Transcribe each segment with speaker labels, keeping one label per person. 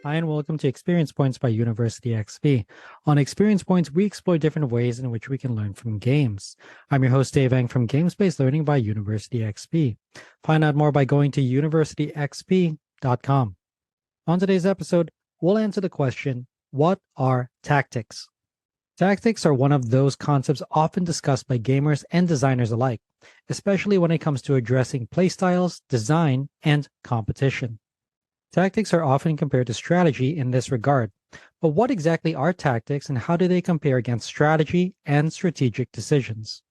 Speaker 1: Hi, and welcome to Experience Points by University XP. On Experience Points, we explore different ways in which we can learn from games. I'm your host, Dave Eng from Games-Based Learning by University XP. Find out more by going to universityxp.com. On today's episode, we'll answer the question, what are tactics? Tactics are one of those concepts often discussed by gamers and designers alike, especially when it comes to addressing playstyles, design, and competition. Tactics are often compared to strategy in this regard. But what exactly are tactics and how do they compare against strategy and strategic decisions?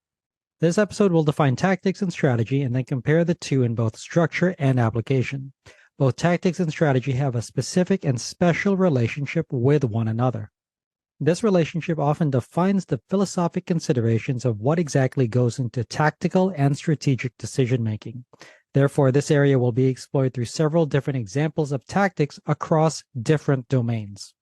Speaker 1: This episode will define tactics and strategy and then compare the two in both structure and application. Both tactics and strategy have a specific and special relationship with one another. This relationship often defines the philosophic considerations of what exactly goes into tactical and strategic decision making. Therefore, this area will be explored through several different examples of tactics across different domains.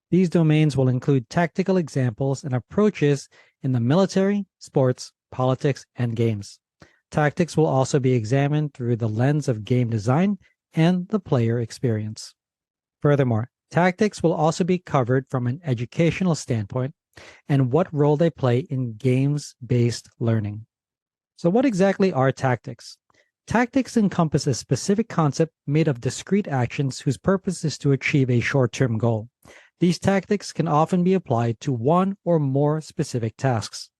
Speaker 1: These domains will include tactical examples and approaches in the military, sports, politics, and games. Tactics will also be examined through the lens of game design and the player experience. Furthermore, tactics will also be covered from an educational standpoint and what role they play in games-based learning. So what exactly are tactics? Tactics encompass a specific concept made of discrete actions whose purpose is to achieve a short-term goal. These tactics can often be applied to one or more specific tasks.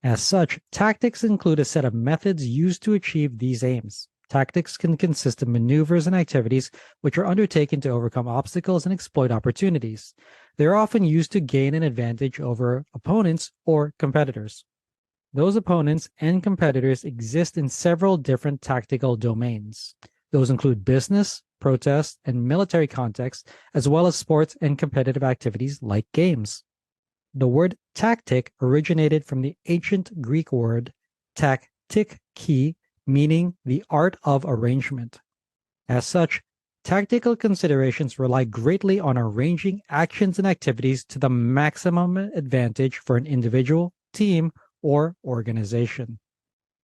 Speaker 1: As such, tactics include a set of methods used to achieve these aims. Tactics can consist of maneuvers and activities which are undertaken to overcome obstacles and exploit opportunities. They are often used to gain an advantage over opponents or competitors. Those opponents and competitors exist in several different tactical domains. Those include business, protest, and military contexts, as well as sports and competitive activities like games. The word tactic originated from the ancient Greek word taktiki, meaning the art of arrangement. As such, tactical considerations rely greatly on arranging actions and activities to the maximum advantage for an individual, team, or organization.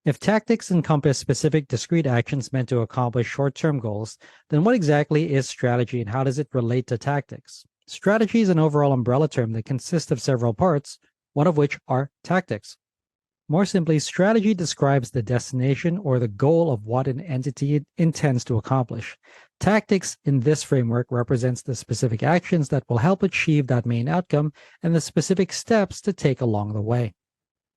Speaker 1: If tactics encompass specific discrete actions meant to accomplish short-term goals, then what exactly is strategy and how does it relate to tactics? Strategy is an overall umbrella term that consists of several parts, one of which are tactics. More simply, strategy describes the destination or the goal of what an entity intends to accomplish. Tactics in this framework represents the specific actions that will help achieve that main outcome and the specific steps to take along the way.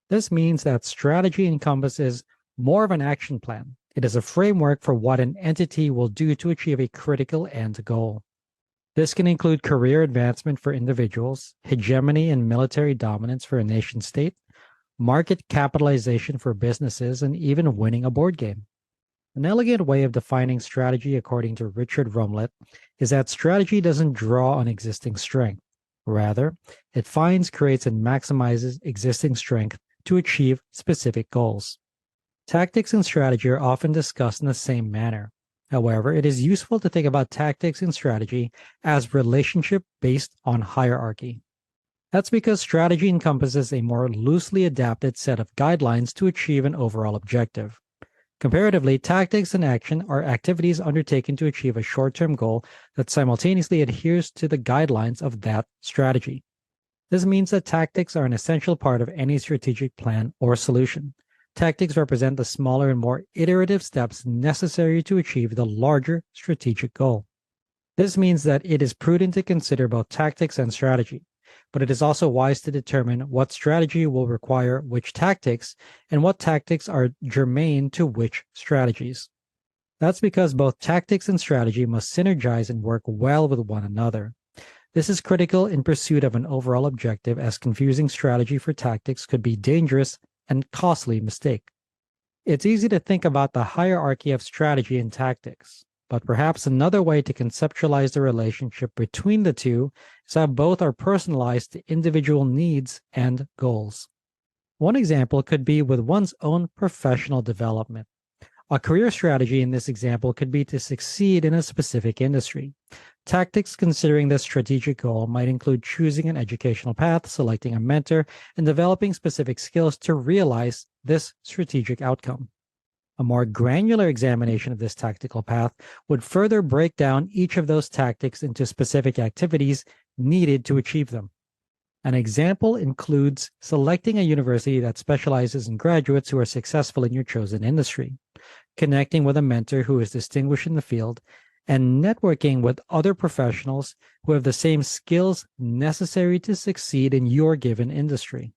Speaker 1: This means that strategy encompasses more of an action plan. It is a framework for what an entity will do to achieve a critical end goal. This can include career advancement for individuals, hegemony and military dominance for a nation state, market capitalization for businesses, and even winning a board game. An elegant way of defining strategy, according to Richard Rumlett, is that strategy doesn't draw on existing strength. Rather, it finds, creates, and maximizes existing strength to achieve specific goals. Tactics and strategy are often discussed in the same manner. However, it is useful to think about tactics and strategy as relationship based on hierarchy. That's because strategy encompasses a more loosely adapted set of guidelines to achieve an overall objective. Comparatively, tactics and action are activities undertaken to achieve a short-term goal that simultaneously adheres to the guidelines of that strategy. This means that tactics are an essential part of any strategic plan or solution. Tactics represent the smaller and more iterative steps necessary to achieve the larger strategic goal. This means that it is prudent to consider both tactics and strategy, but it is also wise to determine what strategy will require which tactics and what tactics are germane to which strategies. That's because both tactics and strategy must synergize and work well with one another. This is critical in pursuit of an overall objective, as confusing strategy for tactics could be dangerous and costly mistake. It's easy to think about the hierarchy of strategy and tactics, but perhaps another way to conceptualize the relationship between the two is how both are personalized to individual needs and goals. One example could be with one's own professional development. A career strategy in this example could be to succeed in a specific industry. Tactics considering this strategic goal might include choosing an educational path, selecting a mentor, and developing specific skills to realize this strategic outcome. A more granular examination of this tactical path would further break down each of those tactics into specific activities needed to achieve them. An example includes selecting a university that specializes in graduates who are successful in your chosen industry, connecting with a mentor who is distinguished in the field, and networking with other professionals who have the same skills necessary to succeed in your given industry.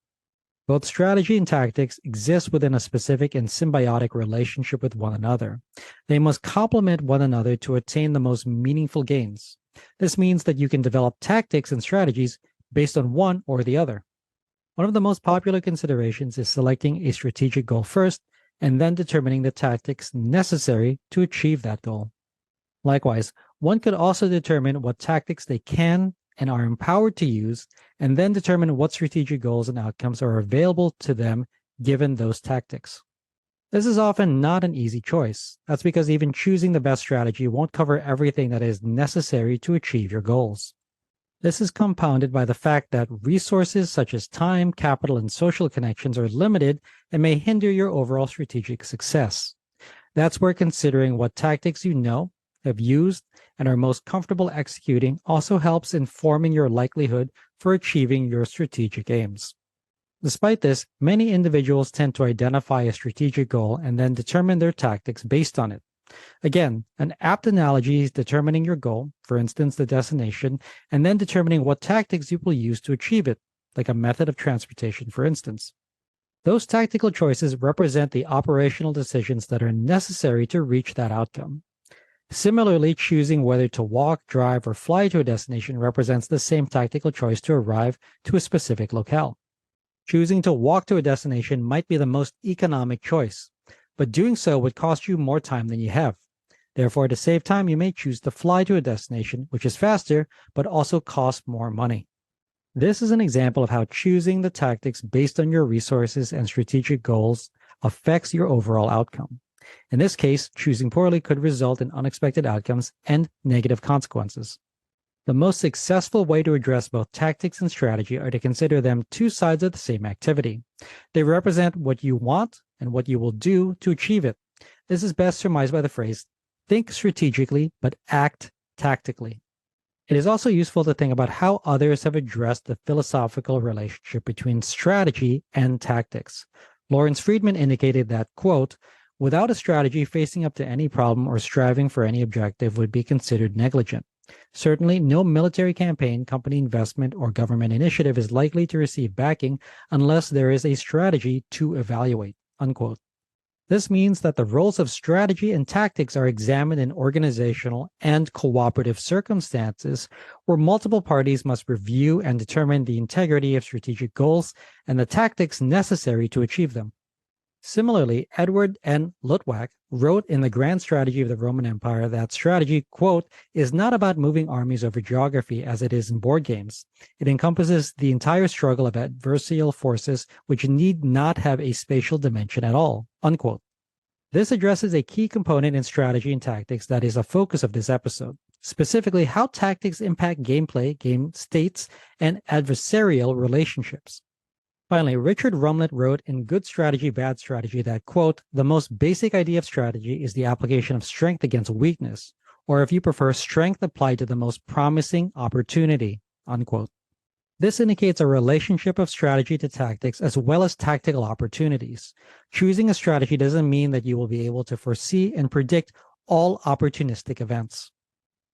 Speaker 1: Both strategy and tactics exist within a specific and symbiotic relationship with one another. They must complement one another to attain the most meaningful gains. This means that you can develop tactics and strategies based on one or the other. One of the most popular considerations is selecting a strategic goal first and then determining the tactics necessary to achieve that goal. Likewise, one could also determine what tactics they can and are empowered to use, and then determine what strategic goals and outcomes are available to them given those tactics. This is often not an easy choice. That's because even choosing the best strategy won't cover everything that is necessary to achieve your goals. This is compounded by the fact that resources such as time, capital, and social connections are limited and may hinder your overall strategic success. That's where considering what tactics you know, have used, and are most comfortable executing also helps in forming your likelihood for achieving your strategic aims. Despite this, many individuals tend to identify a strategic goal and then determine their tactics based on it. Again, an apt analogy is determining your goal, for instance, the destination, and then determining what tactics you will use to achieve it, like a method of transportation, for instance. Those tactical choices represent the operational decisions that are necessary to reach that outcome. Similarly, choosing whether to walk, drive, or fly to a destination represents the same tactical choice to arrive to a specific locale. Choosing to walk to a destination might be the most economic choice, but doing so would cost you more time than you have. Therefore, to save time, you may choose to fly to a destination, which is faster, but also costs more money. This is an example of how choosing the tactics based on your resources and strategic goals affects your overall outcome. In this case, choosing poorly could result in unexpected outcomes and negative consequences. The most successful way to address both tactics and strategy are to consider them two sides of the same activity. They represent what you want and what you will do to achieve it. This is best surmised by the phrase, think strategically, but act tactically. It is also useful to think about how others have addressed the philosophical relationship between strategy and tactics. Lawrence Friedman indicated that, quote, without a strategy, facing up to any problem or striving for any objective would be considered negligent. Certainly, no military campaign, company investment, or government initiative is likely to receive backing unless there is a strategy to evaluate, unquote. This means that the roles of strategy and tactics are examined in organizational and cooperative circumstances where multiple parties must review and determine the integrity of strategic goals and the tactics necessary to achieve them. Similarly, Edward N. Luttwak wrote in The Grand Strategy of the Roman Empire that strategy, quote, is not about moving armies over geography as it is in board games. It encompasses the entire struggle of adversarial forces which need not have a spatial dimension at all, unquote. This addresses a key component in strategy and tactics that is a focus of this episode, specifically how tactics impact gameplay, game states, and adversarial relationships. Finally, Richard Rumlet wrote in Good Strategy, Bad Strategy that, quote, the most basic idea of strategy is the application of strength against weakness, or if you prefer, strength applied to the most promising opportunity, unquote. This indicates a relationship of strategy to tactics as well as tactical opportunities. Choosing a strategy doesn't mean that you will be able to foresee and predict all opportunistic events.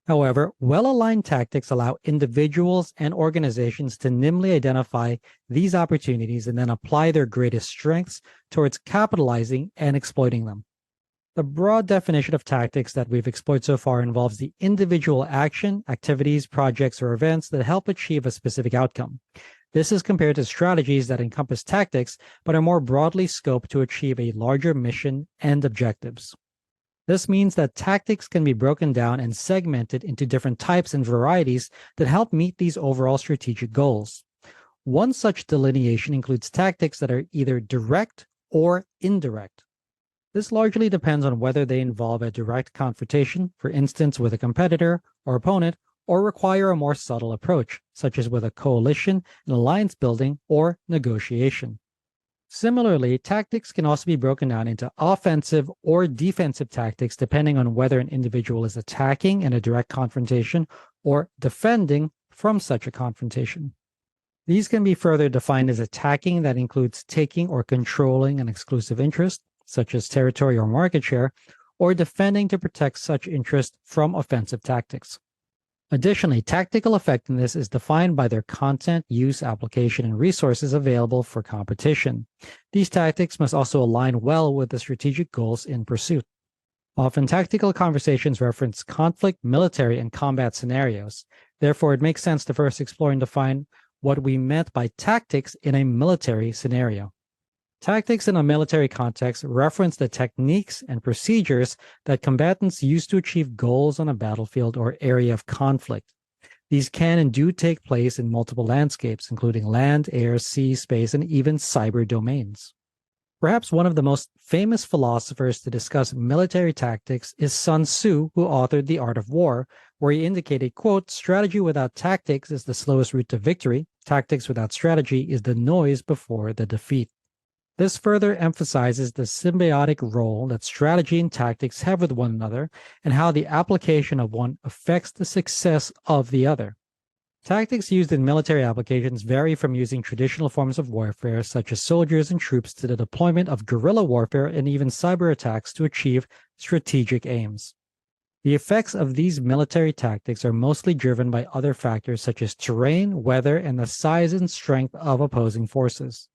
Speaker 1: However, well-aligned tactics allow individuals and organizations to nimbly identify these opportunities and then apply their greatest strengths towards capitalizing and exploiting them. The broad definition of tactics that we've explored so far involves the individual action, activities, projects, or events that help achieve a specific outcome. This is compared to strategies that encompass tactics but are more broadly scoped to achieve a larger mission and objectives. This means that tactics can be broken down and segmented into different types and varieties that help meet these overall strategic goals. One such delineation includes tactics that are either direct or indirect. This largely depends on whether they involve a direct confrontation, for instance with a competitor or opponent, or require a more subtle approach, such as with a coalition, an alliance building, or negotiation. Similarly, tactics can also be broken down into offensive or defensive tactics depending on whether an individual is attacking in a direct confrontation or defending from such a confrontation. These can be further defined as attacking that includes taking or controlling an exclusive interest, such as territory or market share, or defending to protect such interest from offensive tactics. Additionally, tactical effectiveness is defined by their content, use, application, and resources available for competition. These tactics must also align well with the strategic goals in pursuit. Often, tactical conversations reference conflict, military, and combat scenarios. Therefore, it makes sense to first explore and define what we meant by tactics in a military scenario. Tactics in a military context reference the techniques and procedures that combatants use to achieve goals on a battlefield or area of conflict. These can and do take place in multiple landscapes, including land, air, sea, space, and even cyber domains. Perhaps one of the most famous philosophers to discuss military tactics is Sun Tzu, who authored The Art of War, where he indicated, quote, strategy without tactics is the slowest route to victory. Tactics without strategy is the noise before the defeat. This further emphasizes the symbiotic role that strategy and tactics have with one another and how the application of one affects the success of the other. Tactics used in military applications vary from using traditional forms of warfare, such as soldiers and troops, to the deployment of guerrilla warfare and even cyber attacks to achieve strategic aims. The effects of these military tactics are mostly driven by other factors such as terrain, weather, and the size and strength of opposing forces.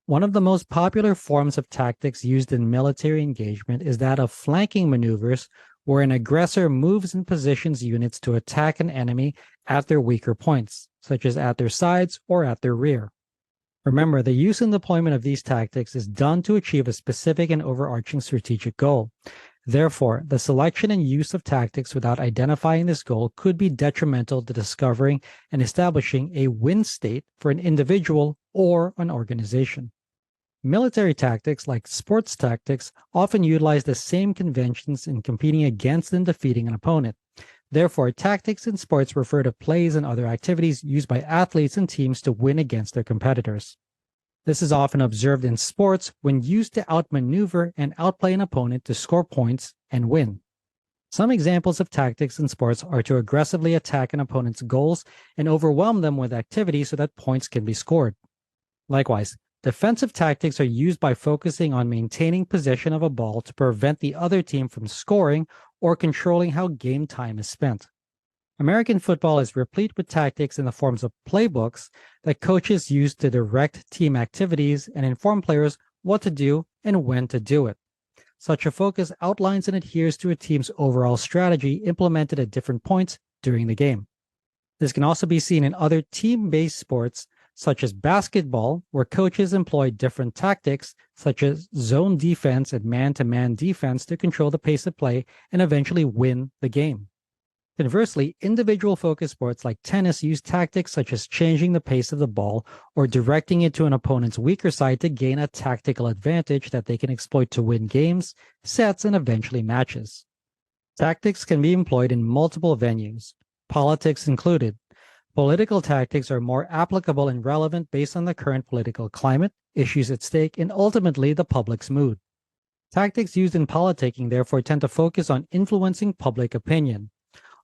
Speaker 1: One of the most popular forms of tactics used in military engagement is that of flanking maneuvers, where an aggressor moves and positions units to attack an enemy at their weaker points, such as at their sides or at their rear. Remember, the use and deployment of these tactics is done to achieve a specific and overarching strategic goal. Therefore, the selection and use of tactics without identifying this goal could be detrimental to discovering and establishing a win state for an individual or an organization. Military tactics, like sports tactics, often utilize the same conventions in competing against and defeating an opponent. Therefore, tactics in sports refer to plays and other activities used by athletes and teams to win against their competitors. This is often observed in sports when used to outmaneuver and outplay an opponent to score points and win. Some examples of tactics in sports are to aggressively attack an opponent's goals and overwhelm them with activity so that points can be scored. Likewise, defensive tactics are used by focusing on maintaining possession of a ball to prevent the other team from scoring or controlling how game time is spent. American football is replete with tactics in the forms of playbooks that coaches use to direct team activities and inform players what to do and when to do it. Such a focus outlines and adheres to a team's overall strategy implemented at different points during the game. This can also be seen in other team-based sports, such as basketball, where coaches employ different tactics, such as zone defense and man-to-man defense, to control the pace of play and eventually win the game. Conversely, individual-focused sports like tennis use tactics such as changing the pace of the ball or directing it to an opponent's weaker side to gain a tactical advantage that they can exploit to win games, sets, and eventually matches. Tactics can be employed in multiple venues, politics included. Political tactics are more applicable and relevant based on the current political climate, issues at stake, and ultimately the public's mood. Tactics used in politicking therefore tend to focus on influencing public opinion.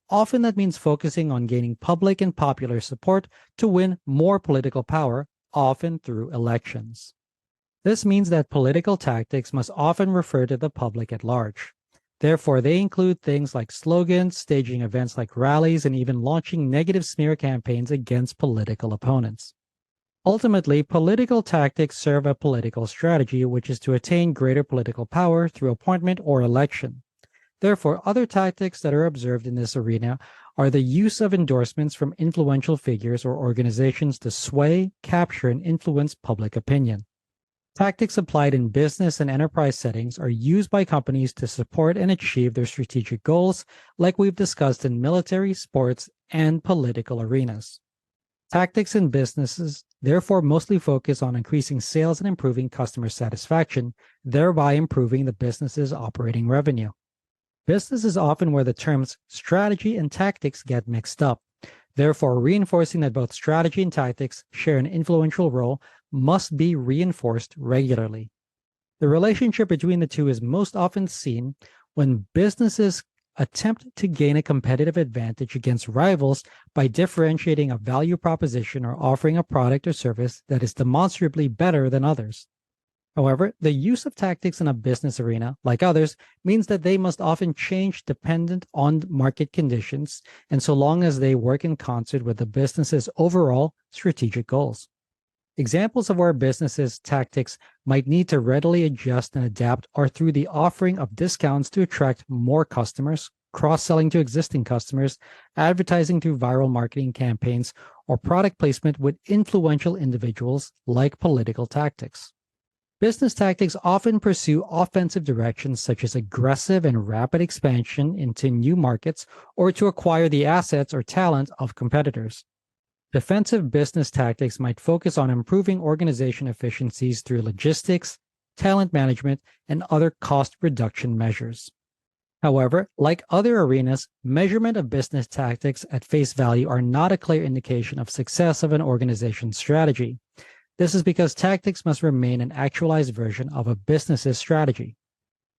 Speaker 1: Often that means focusing on gaining public and popular support to win more political power, often through elections. This means that political tactics must often refer to the public at large. Therefore, they include things like slogans, staging events like rallies, and even launching negative smear campaigns against political opponents. Ultimately, political tactics serve a political strategy, which is to attain greater political power through appointment or election. Therefore, other tactics that are observed in this arena are the use of endorsements from influential figures or organizations to sway, capture, and influence public opinion. Tactics applied in business and enterprise settings are used by companies to support and achieve their strategic goals, like we've discussed in military, sports, and political arenas. Tactics in businesses therefore mostly focus on increasing sales and improving customer satisfaction, thereby improving the business's operating revenue. Business is often where the terms strategy and tactics get mixed up. Therefore, reinforcing that both strategy and tactics share an influential role must be reinforced regularly. The relationship between the two is most often seen when businesses attempt to gain a competitive advantage against rivals by differentiating a value proposition or offering a product or service that is demonstrably better than others. However, the use of tactics in a business arena, like others, means that they must often change dependent on market conditions and so long as they work in concert with the business's overall strategic goals. Examples of where businesses' tactics might need to readily adjust and adapt are through the offering of discounts to attract more customers, cross-selling to existing customers, advertising through viral marketing campaigns, or product placement with influential individuals like political tactics. Business tactics often pursue offensive directions such as aggressive and rapid expansion into new markets or to acquire the assets or talent of competitors. Defensive business tactics might focus on improving organization efficiencies through logistics, talent management, and other cost reduction measures. However, like other arenas, measurement of business tactics at face value are not a clear indication of success of an organization's strategy. This is because tactics must remain an actualized version of a business's strategy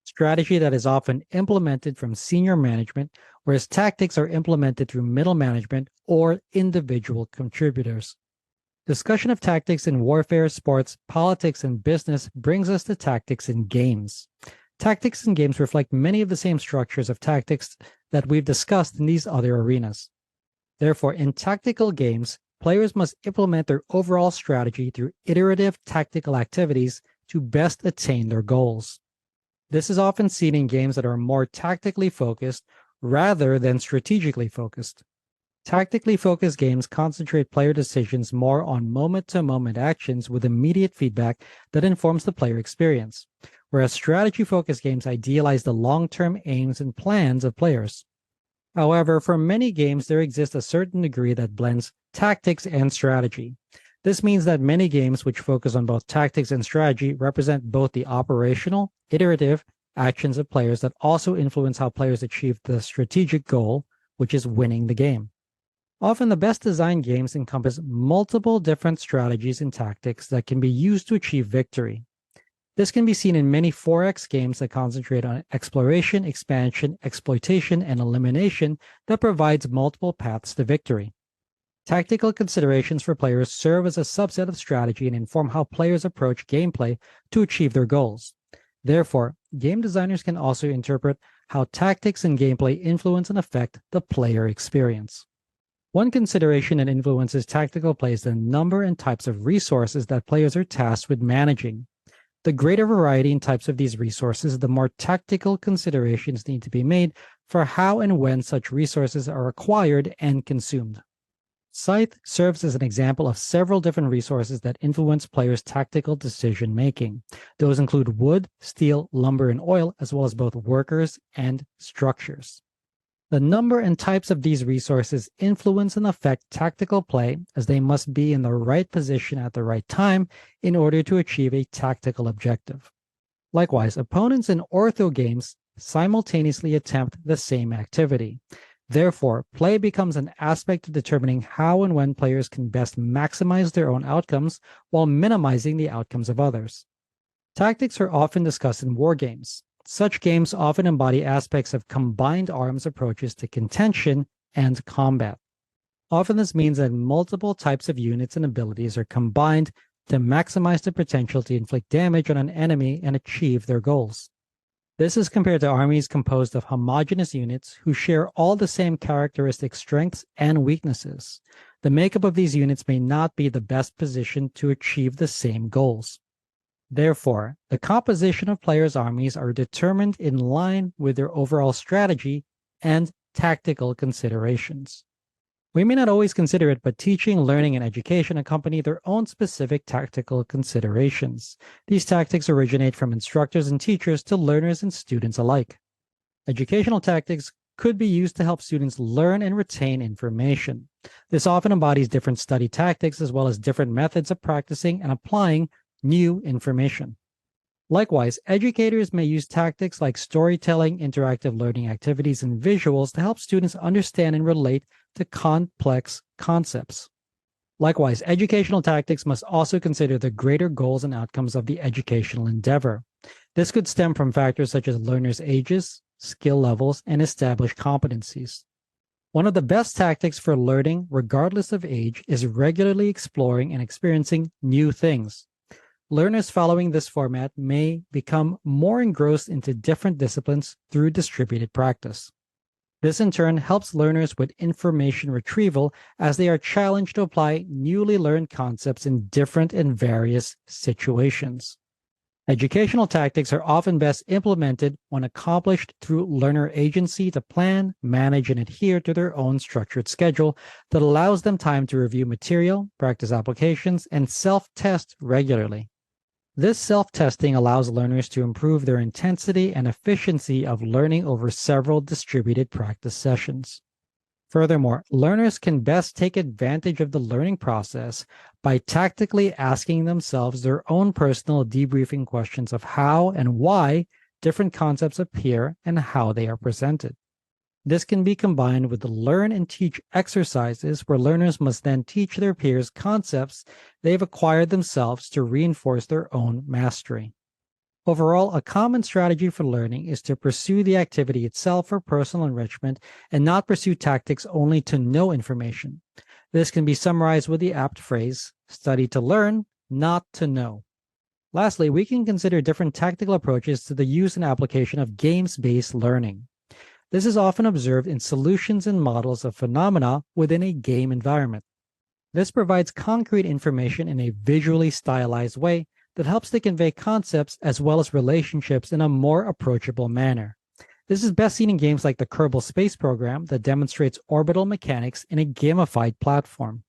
Speaker 1: that is often implemented from senior management, whereas tactics are implemented through middle management or individual contributors. Discussion of tactics in warfare, sports, politics, and business brings us to tactics in games. Tactics in games reflect many of the same structures of tactics that we've discussed in these other arenas. Therefore, in tactical games, players must implement their overall strategy through iterative tactical activities to best attain their goals. This is often seen in games that are more tactically focused rather than strategically focused. Tactically focused games concentrate player decisions more on moment-to-moment actions with immediate feedback that informs the player experience, whereas strategy-focused games idealize the long-term aims and plans of players. However, for many games, there exists a certain degree that blends tactics and strategy. This means that many games which focus on both tactics and strategy represent both the operational, iterative actions of players that also influence how players achieve the strategic goal, which is winning the game. Often, the best designed games encompass multiple different strategies and tactics that can be used to achieve victory. This can be seen in many 4X games that concentrate on exploration, expansion, exploitation, and elimination that provides multiple paths to victory. Tactical considerations for players serve as a subset of strategy and inform how players approach gameplay to achieve their goals. Therefore, game designers can also interpret how tactics and gameplay influence and affect the player experience. One consideration that influences tactical play is the number and types of resources that players are tasked with managing. The greater variety and types of these resources, the more tactical considerations need to be made for how and when such resources are acquired and consumed. Scythe serves as an example of several different resources that influence players' tactical decision making. Those include wood, steel, lumber, and oil, as well as both workers and structures. The number and types of these resources influence and affect tactical play as they must be in the right position at the right time in order to achieve a tactical objective. Likewise, opponents in ortho games simultaneously attempt the same activity. Therefore, play becomes an aspect of determining how and when players can best maximize their own outcomes while minimizing the outcomes of others. Tactics are often discussed in war games. Such games often embody aspects of combined arms approaches to contention and combat. Often this means that multiple types of units and abilities are combined to maximize the potential to inflict damage on an enemy and achieve their goals. This is compared to armies composed of homogeneous units who share all the same characteristic strengths and weaknesses. The makeup of these units may not be the best positioned to achieve the same goals. Therefore, the composition of players' armies are determined in line with their overall strategy and tactical considerations. We may not always consider it, but teaching, learning, and education accompany their own specific tactical considerations. These tactics originate from instructors and teachers to learners and students alike. Educational tactics could be used to help students learn and retain information. This often embodies different study tactics as well as different methods of practicing and applying new information. Likewise, educators may use tactics like storytelling, interactive learning activities, and visuals to help students understand and relate to complex concepts. Likewise, educational tactics must also consider the greater goals and outcomes of the educational endeavor. This could stem from factors such as learners' ages, skill levels, and established competencies. One of the best tactics for learning, regardless of age, is regularly exploring and experiencing new things. Learners following this format may become more engrossed into different disciplines through distributed practice. This in turn helps learners with information retrieval as they are challenged to apply newly learned concepts in different and various situations. Educational tactics are often best implemented when accomplished through learner agency to plan, manage, and adhere to their own structured schedule that allows them time to review material, practice applications, and self-test regularly. This self-testing allows learners to improve their intensity and efficiency of learning over several distributed practice sessions. Furthermore, learners can best take advantage of the learning process by tactically asking themselves their own personal debriefing questions of how and why different concepts appear and how they are presented. This can be combined with the learn and teach exercises where learners must then teach their peers concepts they've acquired themselves to reinforce their own mastery. Overall, a common strategy for learning is to pursue the activity itself for personal enrichment and not pursue tactics only to know information. This can be summarized with the apt phrase, study to learn, not to know. Lastly, we can consider different tactical approaches to the use and application of games-based learning. This is often observed in solutions and models of phenomena within a game environment. This provides concrete information in a visually stylized way that helps to convey concepts as well as relationships in a more approachable manner. This is best seen in games like the Kerbal Space Program that demonstrates orbital mechanics in a gamified platform.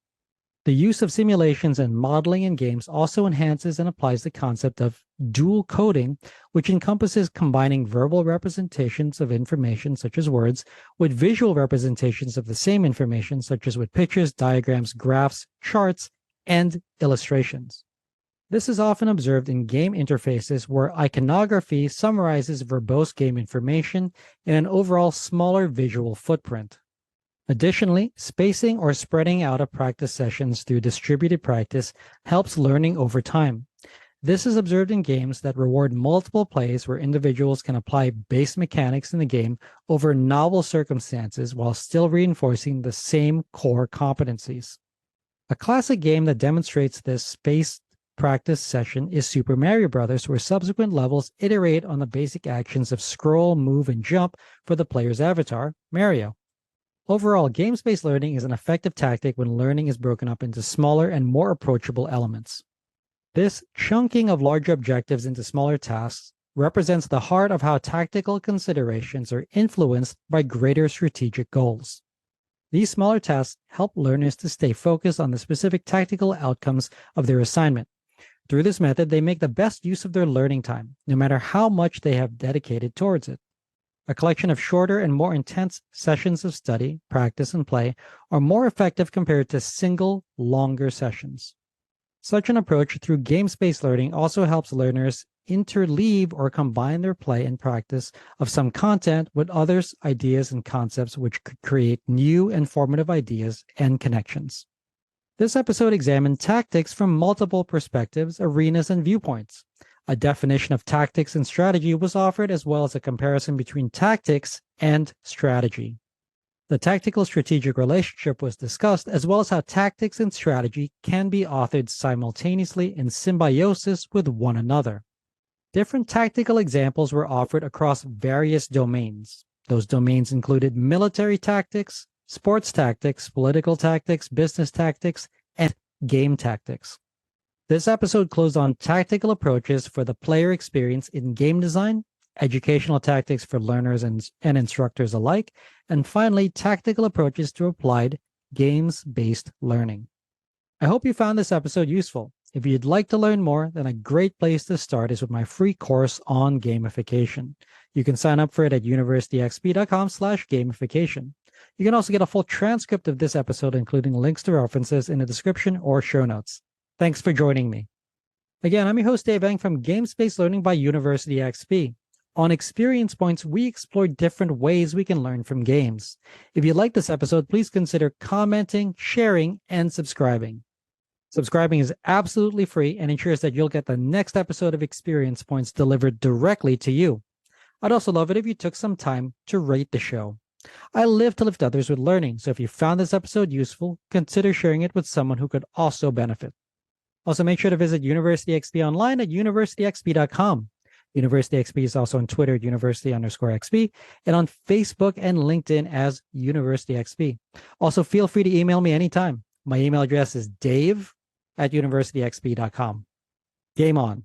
Speaker 1: The use of simulations and modeling in games also enhances and applies the concept of dual coding, which encompasses combining verbal representations of information, such as words, with visual representations of the same information, such as with pictures, diagrams, graphs, charts, and illustrations. This is often observed in game interfaces where iconography summarizes verbose game information in an overall smaller visual footprint. Additionally, spacing or spreading out of practice sessions through distributed practice helps learning over time. This is observed in games that reward multiple plays where individuals can apply base mechanics in the game over novel circumstances while still reinforcing the same core competencies. A classic game that demonstrates this spaced practice session is Super Mario Bros., where subsequent levels iterate on the basic actions of scroll, move, and jump for the player's avatar, Mario. Overall, games-based learning is an effective tactic when learning is broken up into smaller and more approachable elements. This chunking of larger objectives into smaller tasks represents the heart of how tactical considerations are influenced by greater strategic goals. These smaller tasks help learners to stay focused on the specific tactical outcomes of their assignment. Through this method, they make the best use of their learning time, no matter how much they have dedicated towards it. A collection of shorter and more intense sessions of study, practice, and play are more effective compared to single, longer sessions. Such an approach through games-based learning also helps learners interleave or combine their play and practice of some content with others, ideas, and concepts which could create new and formative ideas and connections. This episode examined tactics from multiple perspectives, arenas, and viewpoints. A definition of tactics and strategy was offered, as well as a comparison between tactics and strategy. The tactical-strategic relationship was discussed, as well as how tactics and strategy can be authored simultaneously in symbiosis with one another. Different tactical examples were offered across various domains. Those domains included military tactics, sports tactics, political tactics, business tactics, and game tactics. This episode closed on tactical approaches for the player experience in game design, educational tactics for learners and instructors alike, and finally, tactical approaches to applied games-based learning. I hope you found this episode useful. If you'd like to learn more, then a great place to start is with my free course on gamification. You can sign up for it at universityxp.com/gamification. You can also get a full transcript of this episode, including links to references in the description or show notes. Thanks for joining me. Again, I'm your host, Dave Eng from Games-Based Learning by University XP. On Experience Points, we explore different ways we can learn from games. If you like this episode, please consider commenting, sharing, and subscribing. Subscribing is absolutely free and ensures that you'll get the next episode of Experience Points delivered directly to you. I'd also love it if you took some time to rate the show. I live to lift others with learning, so if you found this episode useful, consider sharing it with someone who could also benefit. Also, make sure to visit University XP online at universityxp.com. University XP is also on Twitter at university_XP and on Facebook and LinkedIn as University XP. Also, feel free to email me anytime. My email address is dave@universityxp.com. Game on.